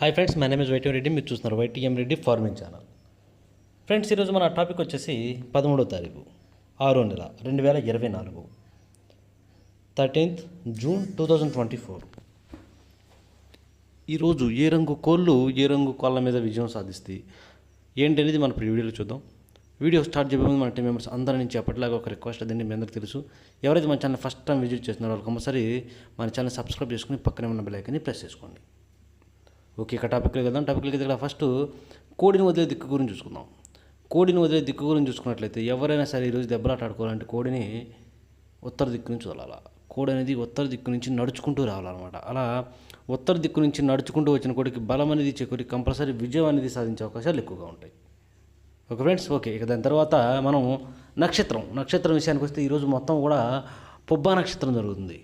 Hi friends, my name is YTM Reddy. మీరు చూస్తున్నారు YTM Reddy farming channel. Friends, ఈరోజు మన టాపిక్ వచ్చేసి 13వ తారీఖు 6వ నెల 2024, 13th June 2024. ఈరోజు ఏ రంగు కోళ్ళు ఏ రంగు కోళ్ళ మీద విజయం సాధిస్తాయి ఏంటి అనేది మన వీడియోలో చూద్దాం. వీడియో స్టార్ట్ చేయబోయే ముందు మన టీం మెంబర్స్ అందరి నుంచి అప్పటిలాగా ఒక రిక్వెస్ట్ అదండి. మీ అందరికీ తెలుసు, ఎవరైతే మన ఛానల్ ఫస్ట్ టైం విజిట్ చేస్తున్నారో వాళ్ళు కంపల్సరీ మన ఛానల్ సబ్స్క్రైబ్ చేసుకుని పక్కనే ఉన్న బెల్ ఐకాన్ని ప్రెస్ చేసుకోండి. ఓకే, ఇక టాపిక్లోకి వెళ్దాం. టాపిక్లోకి ఇక్కడ ఫస్ట్ కోడిని వదిలే దిక్కు గురించి చూసుకుందాం. కోడిని వదిలే దిక్కు గురించి చూసుకున్నట్లయితే ఎవరైనా సరే ఈరోజు దెబ్బలాట ఆడుకోవాలంటే కోడిని ఉత్తర దిక్కు నుంచి వదలాలి. కోడి అనేది ఉత్తర దిక్కు నుంచి నడుచుకుంటూ రావాలన్నమాట. అలా ఉత్తర దిక్కు నుంచి నడుచుకుంటూ వచ్చిన కోడికి బలం అనేది చేకూరి కంపల్సరీ విజయం అనేది సాధించే అవకాశాలు ఎక్కువగా ఉంటాయి. ఓకే ఫ్రెండ్స్, ఓకే, ఇక దాని తర్వాత మనం నక్షత్రం విషయానికి వస్తే ఈరోజు మొత్తం కూడా పుబ్బా నక్షత్రం జరుగుతుంది.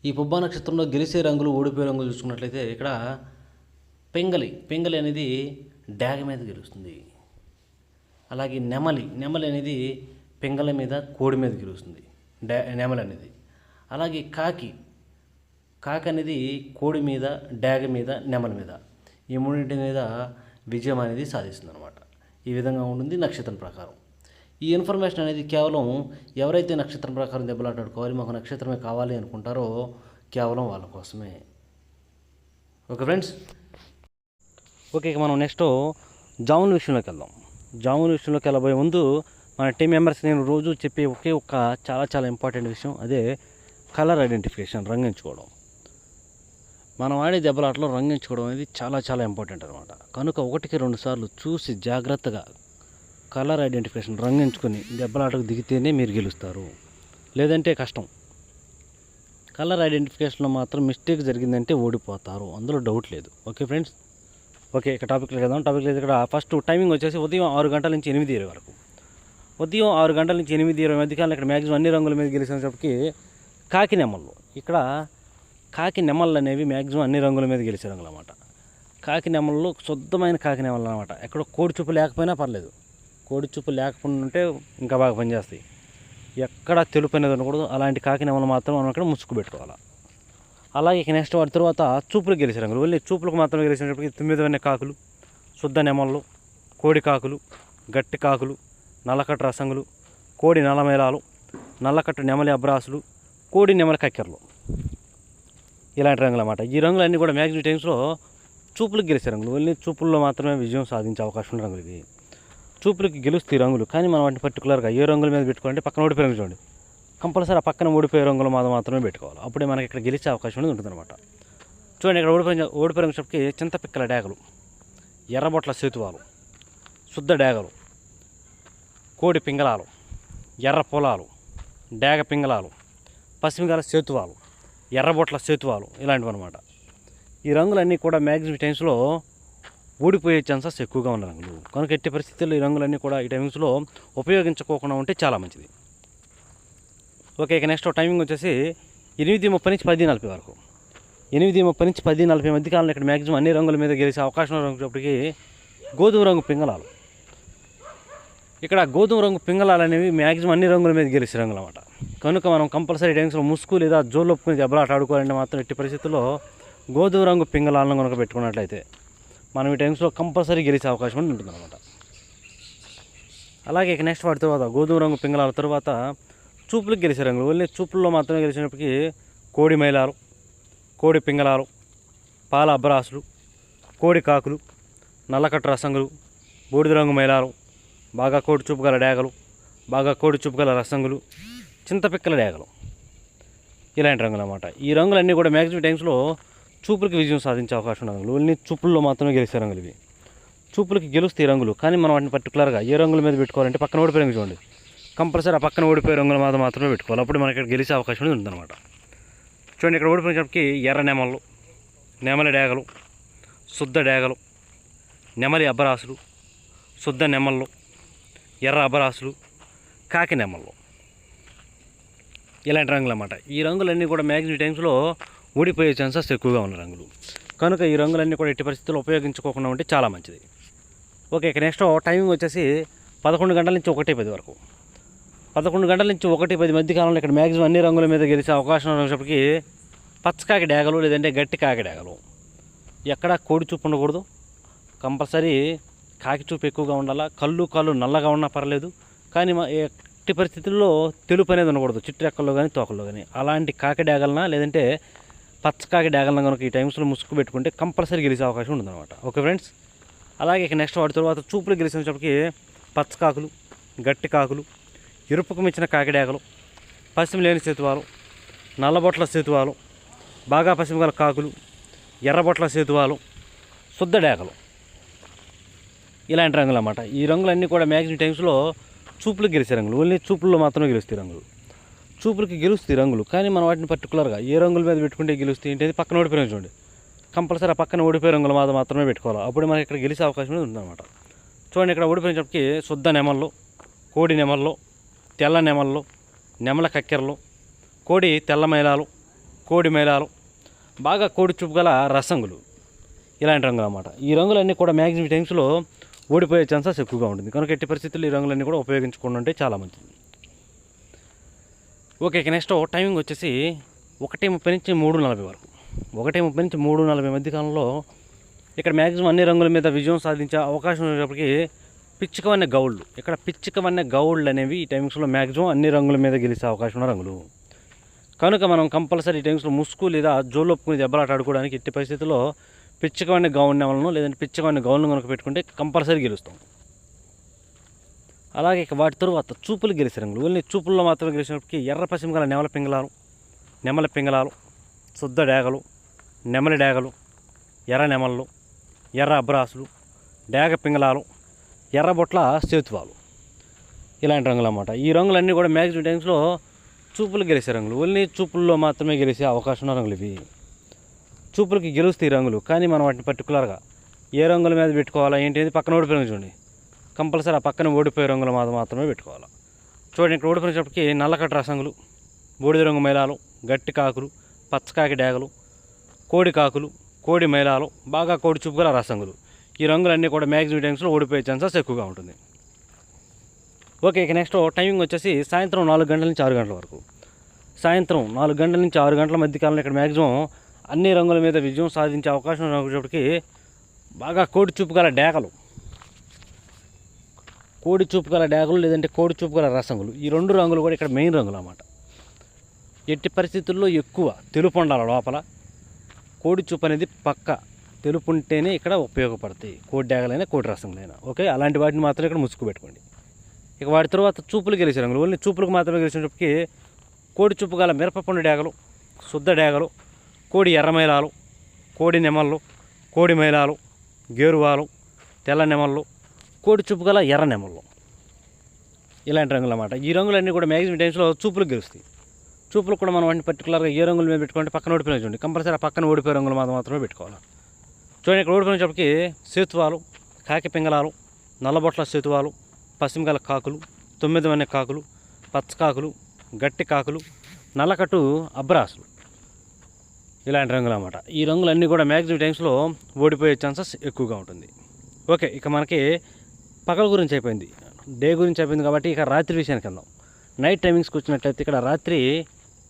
ఈ పుబ్బా నక్షత్రంలో గెలిచే రంగులు ఓడిపోయే రంగులు చూసుకున్నట్లయితే ఇక్కడ పెంగలి అనేది డాగ మీద గెలుస్తుంది. అలాగే నెమలి అనేది పెంగల మీద కోడి మీద గెలుస్తుంది, నెమలి అనేది. అలాగే కాకి అనేది కోడి మీద, డాగ మీద, నెమలి మీద, ఈ మూడింటి మీద విజయం అనేది సాధిస్తుంది అనమాట. ఈ విధంగా ఉంటుంది నక్షత్రం ప్రకారం. ఈ ఇన్ఫర్మేషన్ అనేది కేవలం ఎవరైతే నక్షత్రం ప్రకారం దెబ్బలాటాడుకోవాలి, మాకు నక్షత్రమే కావాలి అనుకుంటారో కేవలం వాళ్ళ కోసమే. ఓకే ఫ్రెండ్స్, ఓకే, ఇక మనం నెక్స్ట్ జామున్ విషయంలోకి వెళ్దాం. జామున్ విషయంలోకి వెళ్ళబోయే ముందు మన టీం మెంబర్స్ నేను రోజు చెప్పే ఒకే ఒక్క చాలా ఇంపార్టెంట్ విషయం, అదే కలర్ ఐడెంటిఫికేషన్, రంగు ఎంచుకోవడం. మనం ఆడే దెబ్బలాటలో రంగు ఎంచుకోవడం అనేది చాలా ఇంపార్టెంట్ అనమాట. కనుక 1-2 సార్లు చూసి జాగ్రత్తగా కలర్ ఐడెంటిఫికేషన్ రంగు ఎంచుకొని దెబ్బలాటకు దిగితేనే మీరు గెలుస్తారు, లేదంటే కష్టం. కలర్ ఐడెంటిఫికేషన్లో మాత్రం మిస్టేక్ జరిగిందంటే ఓడిపోతారు, అందులో డౌట్ లేదు. ఓకే ఫ్రెండ్స్, ఓకే, ఇక టాపిక్లోకి వెళ్దాం. ఇక్కడ ఫస్ట్ టైమింగ్ వచ్చేసి ఉదయం 6 గంటల నుంచి 8:20 వరకు. ఉదయం 6 గంటల నుంచి 8:20 మధ్యకాలంలో ఇక్కడ మ్యాక్సిమం అన్ని రంగుల మీద గెలిచినప్పటికీ కాకి నెమళ్ళు. ఇక్కడ కాకి నెమళ్ళు అనేవి మ్యాక్సిమం అన్ని రంగుల మీద గెలిచే రంగులు అన్నమాట. కాకి నెమళ్ళు శుద్ధమైన కాకి నెమళ్ళు అనమాట. ఎక్కడ కోడి చూపు లేకపోయినా పర్లేదు, కోడి చూపు లేకుండా ఉంటే ఇంకా బాగా పనిచేస్తాయి. ఎక్కడ తెలుపు అనేది ఉండకూడదు, అలాంటి కాకి నెమలు మాత్రం మనం ఇక్కడ ముసుగు పెట్టుకోవాలి. అలాగే ఇక నెక్స్ట్ వాటి తర్వాత చూపులకు గెలిచే రంగులు. వెళ్ళి చూపులకు మాత్రం గెలిచినప్పటికీ 9 కాకులు, శుద్ధ నెమళ్ళు, కోడి కాకులు, గట్టి కాకులు, నల్లకట్టు రసంగులు, కోడి నల్లమేళాలు, నల్లకట్టు నెమలి అబ్రాసులు, కోడి నెమలి కక్కెరలు, ఇలాంటి రంగులు అన్నమాట. ఈ రంగులన్నీ కూడా మ్యాక్సిమం టైమ్స్లో చూపులకు గెలిచే రంగులు. వెళ్ళి చూపుల్లో మాత్రమే విజయం సాధించే అవకాశం ఉన్న రంగులు ఇవి. చూపులకి గెలుస్తాయి రంగులు, కానీ మనం వాటిని పర్టికులర్గా ఏ రంగుల మీద పెట్టుకోవాలంటే పక్కన ఓడిపోయే రంగు చూడండి, కంపల్సరీ ఆ పక్కన ఓడిపోయే రంగుల మీద మాత్రమే పెట్టుకోవాలి. అప్పుడే మనకి ఇక్కడ గెలిచే అవకాశం అనేది ఉంటుందన్నమాట. చూడండి, ఇక్కడ ఓడిపోయే రంగు చెప్పి చింతపిక్కల డాగలు, ఎర్రబొట్ల సేతువాలు, శుద్ధ డాగలు, కోడి పింగళాలు, ఎర్ర పొలాలు, డాగ పింగళాలు, పసిమిగల సేతువాలు, ఎర్రబొట్ల సేతువాలు, ఇలాంటివి అనమాట. ఈ రంగులన్నీ కూడా మ్యాక్సిమం టైమ్స్లో ఓడిపోయే ఛాన్సెస్ ఎక్కువగా ఉన్న రంగులు. కనుక ఎట్టి పరిస్థితుల్లో ఈ రంగులన్నీ కూడా ఈ టైమింగ్స్లో ఉపయోగించుకోకుండా ఉంటే చాలా మంచిది. ఓకే, ఇక నెక్స్ట్ టైమింగ్ వచ్చేసి 8:30 నుంచి 10:40 వరకు. 8:30 నుంచి 10:40 మధ్య కాలంలో ఇక్కడ మ్యాక్సిమం అన్ని రంగుల మీద గెలిచే అవకాశం రంగుప్పటికీ గోధుమ రంగు పింగళాలు. ఇక్కడ గోధుమ రంగు పింగళాలు అనేవి మ్యాక్సిమం అన్ని రంగుల మీద గెలిచే రంగులు అన్నమాట. కనుక మనం కంపల్సరీ టైమ్స్లో ముసుగు లేదా జోలు ఒప్పుకుని దెబ్బలాట ఆడుకోవాలంటే మాత్రం ఎట్టి పరిస్థితుల్లో గోధుమ రంగు పింగళాలను కనుక పెట్టుకున్నట్లయితే మనం ఈ టైమ్స్లో కంపల్సరీ గెలిచే అవకాశం ఉంటుంది అనమాట. అలాగే ఇక నెక్స్ట్ వాటి తర్వాత గోధుమ రంగు పింగళాల తర్వాత చూపులకు గెలిచే రంగులు. వెళ్ళి చూపుల్లో మాత్రమే గెలిచినప్పటికీ కోడి మైలాలు, కోడి పింగళాలు, పాల అబ్బరాసులు, కోడి కాకులు, నల్లకట్టు రసంగులు, బూడిద రంగు మైలాలు, బాగా కోడి చూపు గల డాగలు, బాగా కోడి చూపు గల రసంగులు, చింతపిక్కల డాగలు, ఇలాంటి రంగులు అన్నమాట. ఈ రంగులన్నీ కూడా మ్యాక్సిమం టైమ్స్లో చూపులకి విజయం సాధించే అవకాశం ఉన్న రంగులు. ఓన్లీ చూపుల్లో మాత్రమే గెలిచే రంగులు ఇవి. చూపులకి గెలుస్తాయి రంగులు, కానీ మనం వాటిని పర్టికులర్గా ఏ రంగుల మీద పెట్టుకోవాలంటే పక్కన ఓడిపోయే రంగు చూడండి, కంపల్సరీ ఆ పక్కన ఓడిపోయే రంగుల మీద మాత్రమే పెట్టుకోవాలి. అప్పుడు మనకి ఇక్కడ గెలిచే అవకాశం అనేది ఉంటుందన్నమాట. చూడండి, ఇక్కడ ఓడిపోయినప్పటికీ ఎర్ర నెమళ్ళు, నెమలి డాగలు, శుద్ధ డాగలు, నెమలి అబ్బరాసులు, శుద్ధ నెమళ్ళు, ఎర్ర అబ్బరాసులు, కాకి నెమళ్ళు, ఇలాంటి రంగులు అన్నమాట. ఈ రంగులన్నీ కూడా మ్యాక్సిమం టైమ్స్లో ఓడిపోయే ఛాన్సెస్ ఎక్కువగా ఉన్న రంగులు. కనుక ఈ రంగులన్నీ కూడా ఎట్టి పరిస్థితుల్లో ఉపయోగించుకోకుండా ఉంటే చాలా మంచిది. ఓకే, ఇక నెక్స్ట్ టైమింగ్ వచ్చేసి 11 గంటల నుంచి 1:10 వరకు. 11 గంటల నుంచి 1:10 మధ్య కాలంలో ఇక్కడ మ్యాక్సిమం అన్ని రంగుల మీద గెలిచే అవకాశం ఉన్నప్పటికీ పచ్చకాకి డాగలు లేదంటే గట్టి కాకి డాగలు, ఎక్కడ కోడి చూపు ఉండకూడదు. కంపల్సరీ కాకి చూపు ఎక్కువగా ఉండాలా. కళ్ళు నల్లగా ఉన్నా పర్లేదు, కానీ ఎట్టి పరిస్థితుల్లో తెలుపు అనేది ఉండకూడదు, చిట్రెక్కల్లో కానీ తోకల్లో కానీ. అలాంటి కాకి డాగలన లేదంటే పచ్చకాకి డాగలన కనుక ఈ టైమ్స్లో ముసుగు పెట్టుకుంటే కంపల్సరీ గెలిచే అవకాశం ఉంటుందన్నమాట. Okay friends. అలాగే ఇక నెక్స్ట్ వాటి తర్వాత చూపులు గెలిచినప్పటికీ పచ్చకాకులు, గట్టి కాకులు, ఎరుపుకు మించిన కాకి డాగలు, పసిమి లేని సేతువాలు, నల్లబొట్ల సేతువాలు, బాగా పసిమి గల కాకులు, ఎర్రబొట్ల సేతువాలు, శుద్ధ డాగలు, ఇలాంటి రంగులు అన్నమాట. ఈ రంగులన్నీ కూడా మ్యాక్సిమం టైమ్స్లో చూపులకు గెలిచే రంగులు. ఓన్లీ చూపుల్లో మాత్రమే గెలుస్తాయి రంగులు. చూపులకి గెలుస్తాయి రంగులు, కానీ మనం వాటిని పర్టికులర్గా ఏ రంగుల మీద పెట్టుకుంటే గెలుస్తాయి ఏంటి పక్కన ఓడిపోయిన చూడండి. కంపల్సరీ ఆ పక్కన ఓడిపోయే రంగుల మీద మాత్రమే పెట్టుకోవాలి. అప్పుడు మనకి ఇక్కడ గెలిచే అవకాశం ఉందన్నమాట. చూడండి, ఇక్కడ ఓడిపోయినప్పటికీ శుద్ధ నెమల్లో, కోడి నెమల్లో, తెల్ల నెమల్లో, నెమల కక్కెరలు, కోడి తెల్ల మైలాలు, కోడి మైలాలు, బాగా కోడి చూపు గల రసంగులు, ఇలాంటి రంగులు అన్నమాట. ఈ రంగులన్నీ కూడా మ్యాక్సిమం టైమ్స్లో ఓడిపోయే ఛాన్సెస్ ఎక్కువగా ఉంటుంది. కనుక ఎట్టి పరిస్థితుల్లో ఈ రంగులన్నీ కూడా ఉపయోగించుకుంటూ ఉంటే చాలా మంచిది. ఓకే, నెక్స్ట్ టైమింగ్ వచ్చేసి 1:30 నుంచి 3:40 వరకు. 1:30 నుంచి 3:40 మధ్య కాలంలో ఇక్కడ మ్యాక్సిమం అన్ని రంగుల మీద విజయం సాధించే అవకాశం ఉన్నప్పటికీ పిచ్చికవన్య గౌళ్ళు, ఇక్కడ పిచ్చికవన్య గౌళ్ళు అనేవి ఈ టైమింగ్స్లో మ్యాక్సిమం అన్ని రంగుల మీద గెలిచే అవకాశం ఉన్న రంగులు. కనుక మనం కంపల్సరీ ఈ టైమ్స్లో ముసుగు లేదా జోలు ఒప్పుకుని దెబ్బలాట ఆడుకోవడానికి ఎట్టి పరిస్థితుల్లో పిచ్చికవన్య గౌన్ నెమలను లేదంటే పిచ్చికవన్య గౌన్లను కనుక పెట్టుకుంటే కంపల్సరీ గెలుస్తాం. అలాగే ఇక వాటి తరువాత చూపులు గెలిచే రంగులు. ఓన్లీ చూపుల్లో మాత్రమే గెలిచినప్పటికీ ఎర్ర పసిమి గల నెమల పింగళాలు, శుద్ధ డాగలు, నెమలి డాగలు, ఎర్ర నెమళ్ళు, ఎర్ర అబ్రాసులు, డాగ పింగళాలు, ఎర్రబొట్ల సేతువాలు, ఇలాంటి రంగులు అన్నమాట. ఈ రంగులన్నీ కూడా మ్యాక్సిమం టైమ్స్లో చూపులు గెలిచే రంగులు. ఓన్లీ చూపుల్లో మాత్రమే గెలిచే అవకాశం ఉన్న రంగులు ఇవి. చూపులకి గెలుస్తాయి రంగులు, కానీ మనం వాటిని పర్టికులర్గా ఏ రంగుల మీద పెట్టుకోవాలా ఏంటి పక్కన ఓడిపోయిన చూడండి. కంపల్సరీ ఆ పక్కన ఓడిపోయే రంగుల మీద మాత్రమే పెట్టుకోవాలి. చూడండి, ఇక్కడ ఓడిపోయినప్పటికీ నల్లకట్ట రసంగులు, బూడిద రంగు మైలాలు, గట్టి కాకులు, పచ్చకాకి డాగలు, కోడి కాకులు, కోడి మైలాలు, బాగా కోడి చూపు గల రసంగులు, ఈ రంగులన్నీ కూడా మ్యాక్సిమం టైమ్స్లో ఓడిపోయే ఛాన్సెస్ ఎక్కువగా ఉంటుంది. ఓకే, ఇక నెక్స్ట్ టైమింగ్ వచ్చేసి సాయంత్రం 4 గంటల నుంచి 6 గంటల వరకు. సాయంత్రం 4 గంటల నుంచి 6 గంటల మధ్య కాలంలో ఇక్కడ మ్యాక్సిమం అన్ని రంగుల మీద విజయం సాధించే అవకాశం ఉన్నప్పటికీ బాగా కోడి చూపు గల డాగలు, కోడి చూపు గల డాగలు లేదంటే కోడి చూపు గల రసంగులు, ఈ 2 రంగులు కూడా ఇక్కడ మెయిన్ రంగులు అన్నమాట. ఎట్టి పరిస్థితుల్లో ఎక్కువ తెలుపు ఉండాలి లోపల. కోడి చూపు అనేది పక్క తెలుపు ఉంటేనే ఇక్కడ ఉపయోగపడతాయి, కోడి డాగలైనా కోడి రసంగులైనా. ఓకే, అలాంటి వాటిని మాత్రం ఇక్కడ ముసుగు పెట్టుకోండి. ఇక వాటి తర్వాత చూపులు గెలిచే రంగులు. ఓన్లీ చూపులకు మాత్రమే గెలిచినప్పటికీ కోడి చూపు గల మిరపపండు డాగలు, శుద్ధ డాగలు, కోడి ఎర్రమైలాలు, కోడి నెమళ్ళు, కోడి మైలాలు, గేరువాలు, తెల్ల నెమళ్ళు, కోడి చూపు గల ఎర్ర నెమళ్ళు, ఇలాంటి రంగులు అన్నమాట. ఈ రంగులన్నీ కూడా మ్యాక్సిమం టైమ్స్లో చూపులకు గెలుస్తాయి. చూపులు కూడా మనం వాటిని పర్టికులర్గా ఏ రంగుల మీద పెట్టుకుంటే పక్కన ఓడిపోయిన చూడండి. కంపల్సరీ ఆ పక్కన ఓడిపోయే రంగుల మీద మాత్రమే పెట్టుకోవాలి. చూడండి, ఇక్కడ ఓడిపోయినప్పటికీ సేతువాలు, కాకి పింగళాలు, నల్లబొట్ల సేతువాలు, పసిమిగల కాకులు, 9 వన్య కాకులు, పచ్చకాకులు, గట్టి కాకులు, నల్లకట్టు అబ్రాసులు, ఇలాంటి రంగులు అన్నమాట. ఈ రంగులన్నీ కూడా మ్యాక్సిమం టైమ్స్లో ఓడిపోయే ఛాన్సెస్ ఎక్కువగా ఉంటుంది. ఓకే, ఇక మనకి పగల గురించి అయిపోయింది, డే గురించి అయిపోయింది కాబట్టి ఇక రాత్రి విషయానికి వెళ్దాం. నైట్ టైమింగ్స్కి వచ్చినట్లయితే ఇక్కడ రాత్రి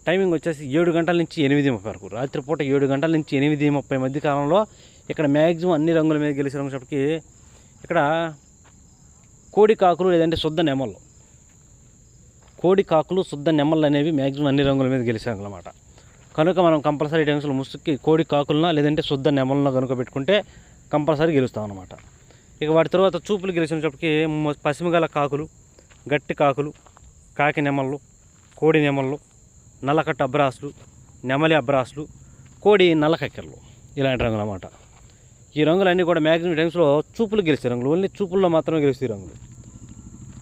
టైమింగ్ వచ్చేసి 7 గంటల నుంచి 8:30 వరకు. రాత్రిపూట 7 గంటల నుంచి 8:30 మధ్య కాలంలో ఇక్కడ మ్యాక్సిమం అన్ని రంగుల మీద గెలిచే రంగులకి ఇక్కడ కోడి కాకులు లేదంటే శుద్ధ నెమళ్ళు, కోడి కాకులు శుద్ధ నెమళ్ళు అనేవి మ్యాక్సిమం అన్ని రంగుల మీద గెలిచే రంగులు అన్నమాట. కనుక మనం కంపల్సరీ టైమ్స్లో ముసుగుకి కోడి కాకులన లేదంటే శుద్ధ నెమళ్ళను కనుక పెట్టుకుంటే కంపల్సరీ గెలుస్తాం అన్నమాట. ఇక వాటి తర్వాత చూపులు గెలిచినప్పటికీ పసిమిగల కాకులు, గట్టి కాకులు, కాకి నెమళ్ళు, కోడి నెమళ్ళు, నల్లకట్ట అబ్రాసులు, నెమలి అబ్రాసులు, కోడి నల్ల కక్కెరలు, ఇలాంటి రంగులు అన్నమాట. ఈ రంగులన్నీ కూడా మ్యాక్సిమం టైమ్స్లో చూపులు గెలిచే రంగులు. ఓన్లీ చూపుల్లో మాత్రమే గెలుస్తాయి రంగులు.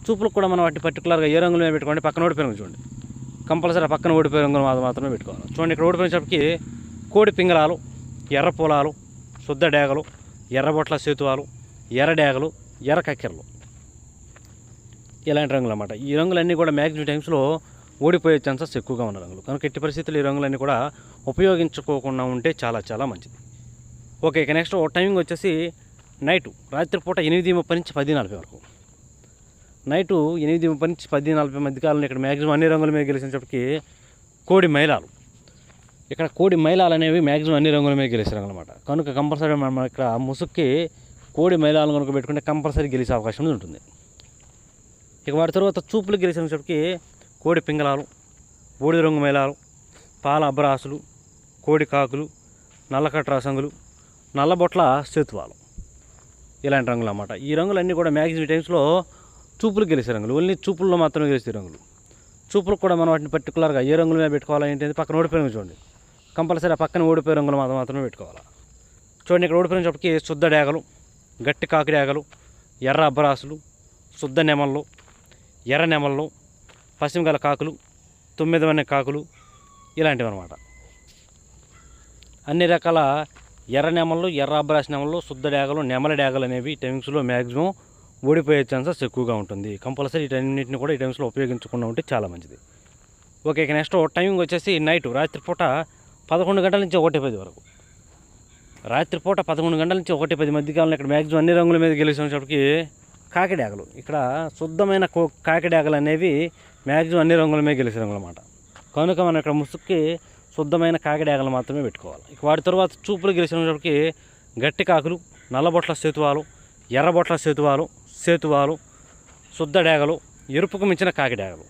చూపులకు కూడా మనం వాటి పర్టికులర్గా ఏ రంగులు మీద పెట్టుకోండి పక్కన ఓడిపోయిన చూడండి. కంపల్సరీ పక్కన ఓడిపోయే రంగులు మాత్రమే పెట్టుకోవాలి. చూడండి, ఇక్కడ ఓడిపోయినప్పటికీ కోడి పింగళాలు, ఎర్ర పొలాలు, శుద్ధ డాగలు, ఎర్రబొట్ల సేతువాలు, ఎర్ర డాగలు, ఎర్ర కక్కెరలు, ఇలాంటి రంగులు అన్నమాట. ఈ రంగులన్నీ కూడా మ్యాక్సిమం టైమ్స్లో ఓడిపోయే ఛాన్సెస్ ఎక్కువగా ఉన్న రంగులు. కనుక ఎట్టి పరిస్థితులు ఈ రంగులన్నీ కూడా ఉపయోగించుకోకుండా ఉంటే చాలా చాలా మంచిది. ఓకే, ఇక నెక్స్ట్ టైమింగ్ వచ్చేసి నైటు రాత్రిపూట 8:30 నుంచి 10:40 వరకు. నైటు 8:30 నుంచి 10:40 మధ్య కాలంలో ఇక్కడ మ్యాక్సిమం అన్ని రంగుల మీద గెలిచినప్పటికీ కోడి మైలాలు, ఇక్కడ కోడి మైలాలు అనేవి మ్యాక్సిమం అన్ని రంగుల మీద గెలిచే రంగులు అనమాట. కనుక కంపల్సరీ మనం ఇక్కడ ముసుక్కి కోడి మైలాలను కనుక పెట్టుకుంటే కంపల్సరీ గెలిచే అవకాశం ఉంటుంది. ఇక వాటి తర్వాత చూపులు గెలిచినప్పటికీ కోడి పింగళాలు, బూడిద రంగు మైలాలు, పాల అబ్బరాసులు, కోడి కాకులు, నల్లకట్ట రసంగులు, నల్లబొట్ల సేతువాలు, ఇలాంటి రంగులు అన్నమాట. ఈ రంగులన్నీ కూడా మ్యాక్సిమం టైమ్స్లో చూపులు గెలిచే రంగులు. ఓన్లీ చూపుల్లో మాత్రమే గెలిచే రంగులు. చూపులకు కూడా మనం వాటిని పర్టికులర్గా ఏ రంగుల మీద పెట్టుకోవాలి ఏంటంటే పక్కన ఓడిపోయిన రంగు చూడండి, కంపల్సరీ ఆ పక్కన ఓడిపోయే రంగులు మాత్రమే పెట్టుకోవాలి. చూడండి ఇక్కడ ఓడిపోయినప్పటికీ శుద్ధ డేగలు, గట్టి కాకి డేగలు, ఎర్ర అబ్బరాసులు, శుద్ధ నెమళ్ళు, ఎర్ర నెమళ్ళు, పశ్చిమగల కాకులు, 9 వన్నె కాకులు, ఇలాంటివి అనమాట. అన్ని రకాల ఎర్ర నెమళ్ళు, ఎర్ర అబ్బరాసి నెమళ్ళు, శుద్ధ డేగలు, నెమల డేగలు అనేవి ఈ టైమింగ్స్లో మ్యాక్సిమం ఓడిపోయే ఛాన్సెస్ ఎక్కువగా ఉంటుంది. కంపల్సరీ వీటన్నింటిని కూడా ఈ టైమ్స్లో ఉపయోగించకుండా ఉంటే చాలా మంచిది. ఓకే, ఇక నెక్స్ట్ టైమింగ్ వచ్చేసి నైట్ రాత్రిపూట 11 గంటల నుంచి 1:10 వరకు. రాత్రిపూట 11 గంటల నుంచి 1:10 మధ్య కాలంలో ఇక్కడ మ్యాక్సిమం అన్ని రంగుల మీద గెలిచినప్పటికీ కాకిడాగలు, ఇక్కడ శుద్ధమైన కాకిడాగలు అనేవి మ్యాక్సిమం అన్ని రంగుల మీద గెలిచే రంగులు అన్నమాట. కనుక మనం ఇక్కడ ముసుక్కి శుద్ధమైన కాకిడాగలు మాత్రమే పెట్టుకోవాలి. ఇక వాటి తర్వాత చూపులు గెలిచినప్పటికీ గట్టి కాకులు, నల్లబొట్ల సేతువాలు, ఎర్రబొట్ల సేతువాలు, శుద్ధ డేగలు, ఎరుపుకు మించిన కాకిడాగలు,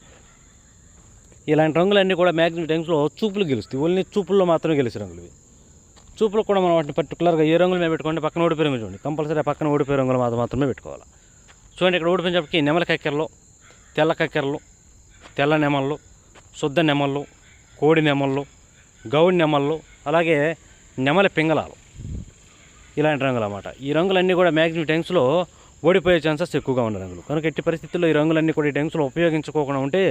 ఇలాంటి రంగులన్నీ కూడా మ్యాక్సిమం టైమ్స్లో చూపులు గెలుస్తాయి. ఓన్లీ చూపుల్లో మాత్రమే గెలిచే రంగులు ఇవి. చూపులు కూడా మనం వాటిని పర్టికులర్గా ఏ రంగుల మీద పెట్టుకోండి, పక్కన ఓడిపోయే రంగులు చూడండి, కంపల్సరీ ఆ పక్కన ఓడిపోయే రంగులు మాత్రమే పెట్టుకోవాలి. చూడండి ఇక్కడ ఓడిపోయినప్పటికీ నెమల కక్కెరలు, తెల్ల కక్కెరలు, తెల్ల నెమళ్ళు, శుద్ధ నెమళ్ళు, కోడి నెమళ్ళు, గౌడి నెమళ్ళు, అలాగే నెమల పింగళాలు, ఇలాంటి రంగులు అన్నమాట. ఈ రంగులన్నీ కూడా మ్యాక్సిమం టైమ్స్లో ఓడిపోయే ఛాన్సెస్ ఎక్కువగా ఉన్న రంగులు. కనుక ఎట్టి పరిస్థితుల్లో ఈ రంగులన్నీ కూడా ఈ టైమ్స్లో ఉపయోగించుకోకుండా ఉంటే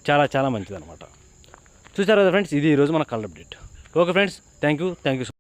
చాలా మంచిది అనమాట. చూసారు కదా ఫ్రెండ్స్, ఇది ఈరోజు మన colour update. Okay friends, thank you.